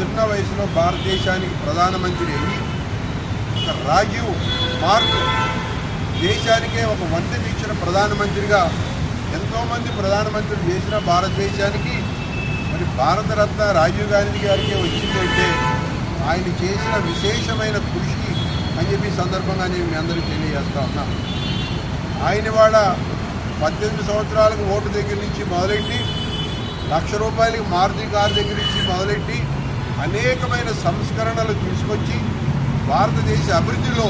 చిన్న వయసులో భారతదేశానికి ప్రధానమంత్రి అయ్యి ఒక రాజీవ్ మార్క్ దేశానికే ఒక వంతెన ఇచ్చిన ప్రధానమంత్రిగా ఎంతోమంది ప్రధానమంత్రులు చేసిన భారతదేశానికి మరి భారతరత్న రాజీవ్ గాంధీ గారికి వచ్చిందంటే ఆయన చేసిన విశేషమైన కృషి అని చెప్పి సందర్భంగా నేను మీ అందరికీ తెలియజేస్తా ఉన్నా. ఆయన వాళ్ళ 18 సంవత్సరాలకు ఓటు దగ్గర నుంచి మొదలెట్టి ₹1,00,000 మారుతి కారు దగ్గర నుంచి మొదలెట్టి అనేకమైన సంస్కరణలు తీసుకొచ్చి భారతదేశ అభివృద్ధిలో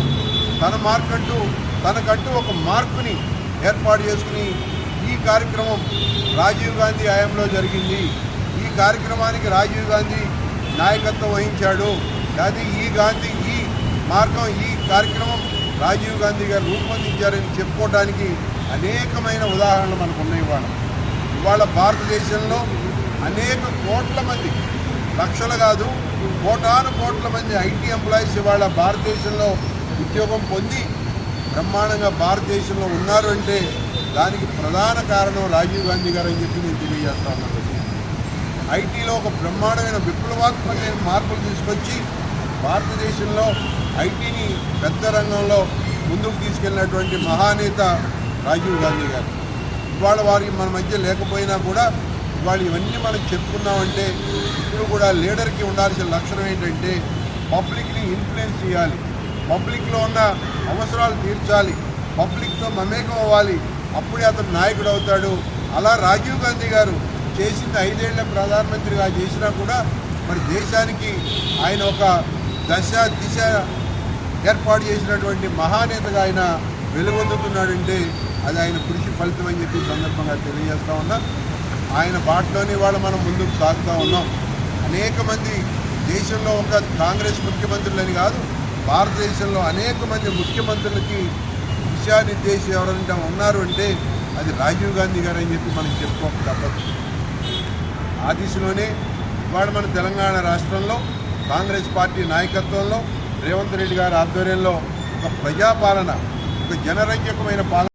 తనకంటూ ఒక మార్కుని ఏర్పాటు చేసుకుని ఈ కార్యక్రమం రాజీవ్ గాంధీ హయాంలో జరిగింది. ఈ కార్యక్రమానికి రాజీవ్ గాంధీ నాయకత్వం వహించాడు. అది ఈ కార్యక్రమం రాజీవ్ గాంధీ గారు రూపొందించారని చెప్పుకోవడానికి అనేకమైన ఉదాహరణలు మనకు ఉన్నాయి. ఇవాళ భారతదేశంలో అనేక కోట్ల మంది, లక్షలు కాదు కోటాను కోట్ల మంది ఐటీ ఎంప్లాయీస్ ఇవాళ భారతదేశంలో ఉద్యోగం పొంది బ్రహ్మాండంగా భారతదేశంలో ఉన్నారు అంటే దానికి ప్రధాన కారణం రాజీవ్ గాంధీ గారు అని చెప్పి నేను తెలియజేస్తా ఉన్నాను. ఐటీలో ఒక బ్రహ్మాండమైన విప్లవాత్మకమైన మార్పులు తీసుకొచ్చి భారతదేశంలో ఐటీని పెద్ద రంగంలో ముందుకు తీసుకెళ్ళినటువంటి మహానేత రాజీవ్ గాంధీ గారు. ఇవాళ వారికి మన మధ్య లేకపోయినా కూడా ఇవాళ ఇవన్నీ మనం చెప్పుకున్నామంటే ఇప్పుడు కూడా లీడర్కి ఉండాల్సిన లక్షణం ఏంటంటే పబ్లిక్ని ఇన్ఫ్లుయెన్స్ చేయాలి, పబ్లిక్లో ఉన్న అవసరాలు తీర్చాలి, పబ్లిక్తో మమేకం అవ్వాలి, అప్పుడే అతను నాయకుడు అవుతాడు. అలా రాజీవ్ గాంధీ గారు చేసింది 5 ఏళ్ల ప్రధానమంత్రిగా చేసినా కూడా మరి దేశానికి ఆయన ఒక దిశ ఏర్పాటు చేసినటువంటి మహానేతగా ఆయన వెలుగొందుతున్నాడంటే అది ఆయన కృషి ఫలితం అని చెప్పి సందర్భంగా తెలియజేస్తూ ఉన్నా. ఆయన బాటలోని వాళ్ళు మనం ముందుకు సాగుతూ ఉన్నాం. అనేక మంది దేశంలో ఒక కాంగ్రెస్ ముఖ్యమంత్రులని కాదు, భారతదేశంలో అనేక మంది ముఖ్యమంత్రులకి దిశానిర్దేశం ఎవరంటే ఉన్నారు అంటే అది రాజీవ్ గాంధీ గారు అని చెప్పి మనం చెప్పుకోక తప్పదు. ఆ దిశలోనే ఇవాళ మన తెలంగాణ రాష్ట్రంలో కాంగ్రెస్ పార్టీ నాయకత్వంలో రేవంత్ రెడ్డి గారి ఆధ్వర్యంలో ఒక ప్రజాపాలన, ఒక జనరంజకమైన పాలన